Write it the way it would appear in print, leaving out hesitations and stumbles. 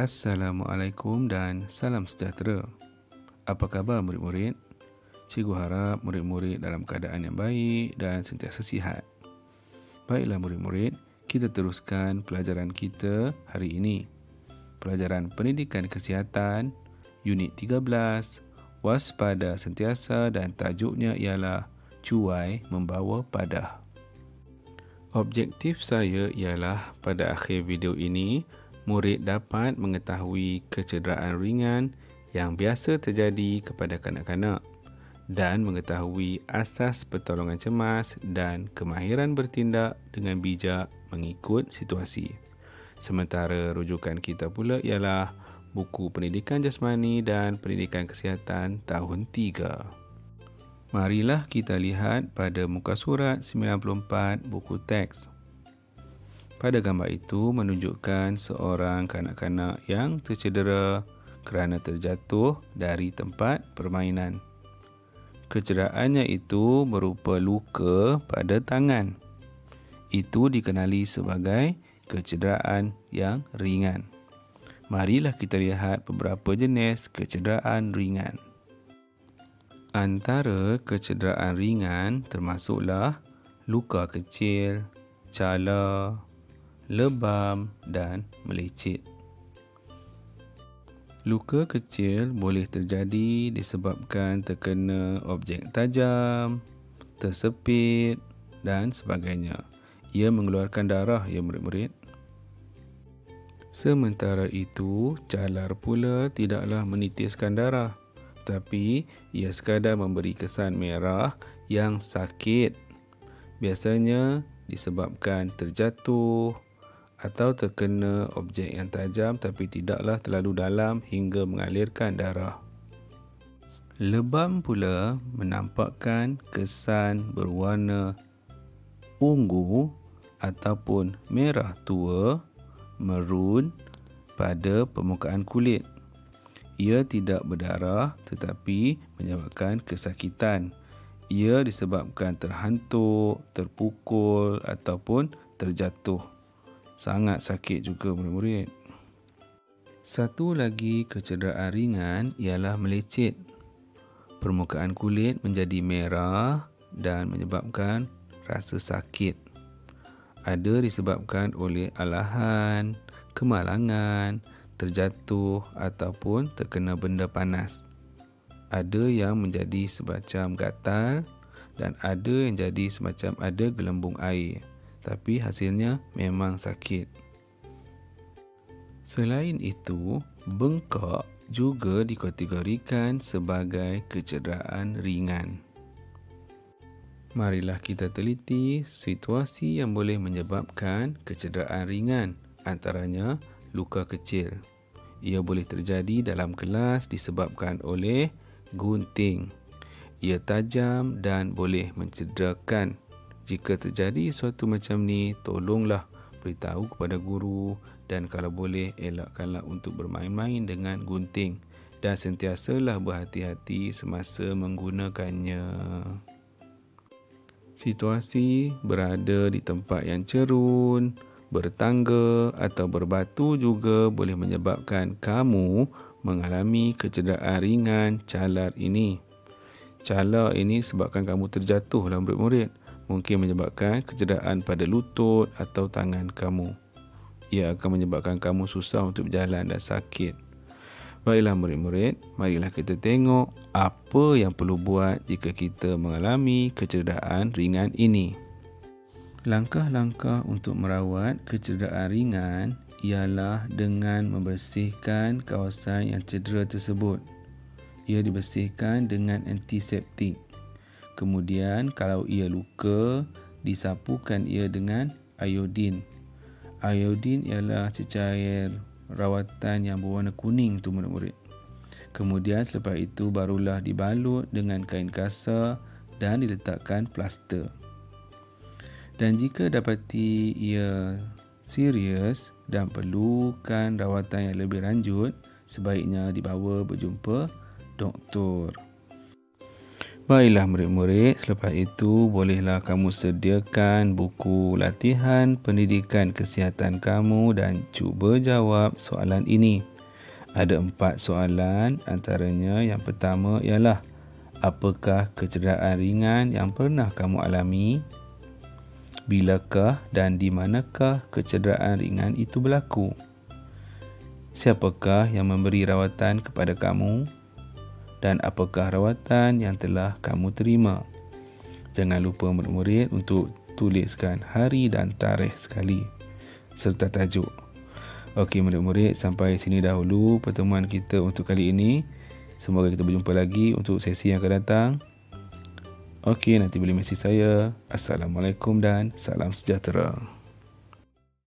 Assalamualaikum dan salam sejahtera. Apa khabar murid-murid? Cikgu harap murid-murid dalam keadaan yang baik dan sentiasa sihat. Baiklah murid-murid, kita teruskan pelajaran kita hari ini. Pelajaran Pendidikan Kesihatan, Unit 13, Waspada Sentiasa dan tajuknya ialah Cuai Membawa Padah. Objektif saya ialah pada akhir video ini, murid dapat mengetahui kecederaan ringan yang biasa terjadi kepada kanak-kanak dan mengetahui asas pertolongan cemas dan kemahiran bertindak dengan bijak mengikut situasi. Sementara rujukan kita pula ialah buku Pendidikan Jasmani dan Pendidikan Kesihatan tahun 3. Marilah kita lihat pada muka surat 94 buku teks. Pada gambar itu menunjukkan seorang kanak-kanak yang tercedera kerana terjatuh dari tempat permainan. Kecederaannya itu berupa luka pada tangan. Itu dikenali sebagai kecederaan yang ringan. Marilah kita lihat beberapa jenis kecederaan ringan. Antara kecederaan ringan termasuklah luka kecil, cala, lebam dan melecet. Luka kecil boleh terjadi disebabkan terkena objek tajam, tersepit dan sebagainya. Ia mengeluarkan darah ya murid-murid. Sementara itu, calar pula tidaklah menitiskan darah, tapi ia sekadar memberi kesan merah yang sakit. Biasanya disebabkan terjatuh atau terkena objek yang tajam tapi tidaklah terlalu dalam hingga mengalirkan darah. Lebam pula menampakkan kesan berwarna ungu ataupun merah tua, merun pada permukaan kulit. Ia tidak berdarah tetapi menyebabkan kesakitan. Ia disebabkan terhantuk, terpukul ataupun terjatuh. Sangat sakit juga murid-murid. Satu lagi kecederaan ringan ialah melecet. Permukaan kulit menjadi merah dan menyebabkan rasa sakit. Ada disebabkan oleh alahan, kemalangan, terjatuh ataupun terkena benda panas. Ada yang menjadi semacam gatal dan ada yang jadi semacam ada gelembung air. Tapi hasilnya memang sakit. Selain itu, bengkak juga dikategorikan sebagai kecederaan ringan. Marilah kita teliti situasi yang boleh menyebabkan kecederaan ringan, antaranya luka kecil. Ia boleh terjadi dalam kelas disebabkan oleh gunting. Ia tajam dan boleh mencederakan. Jika terjadi sesuatu macam ni, tolonglah beritahu kepada guru dan kalau boleh elakkanlah untuk bermain-main dengan gunting dan sentiasalah berhati-hati semasa menggunakannya. Situasi berada di tempat yang cerun, bertangga atau berbatu juga boleh menyebabkan kamu mengalami kecederaan ringan calar ini. Calar ini sebabkan kamu terjatuhlah murid-murid. Mungkin menyebabkan kecederaan pada lutut atau tangan kamu. Ia akan menyebabkan kamu susah untuk berjalan dan sakit. Baiklah murid-murid, marilah kita tengok apa yang perlu buat jika kita mengalami kecederaan ringan ini. Langkah-langkah untuk merawat kecederaan ringan ialah dengan membersihkan kawasan yang cedera tersebut. Ia dibersihkan dengan antiseptik. Kemudian kalau ia luka, disapukan ia dengan iodin. Iodin ialah cecair rawatan yang berwarna kuning tu murid-murid. Kemudian selepas itu barulah dibalut dengan kain kasar dan diletakkan plaster. Dan jika dapati ia serius dan perlukan rawatan yang lebih lanjut, sebaiknya dibawa berjumpa doktor. Baiklah murid-murid, selepas itu bolehlah kamu sediakan buku latihan pendidikan kesihatan kamu dan cuba jawab soalan ini. Ada 4 soalan, antaranya yang pertama ialah apakah kecederaan ringan yang pernah kamu alami? Bilakah dan di manakah kecederaan ringan itu berlaku? Siapakah yang memberi rawatan kepada kamu? Dan apakah rawatan yang telah kamu terima? Jangan lupa murid-murid untuk tuliskan hari dan tarikh sekali serta tajuk. Okey murid-murid, sampai sini dahulu pertemuan kita untuk kali ini. Semoga kita berjumpa lagi untuk sesi yang akan datang. Okey, nanti boleh mesej saya. Assalamualaikum dan salam sejahtera.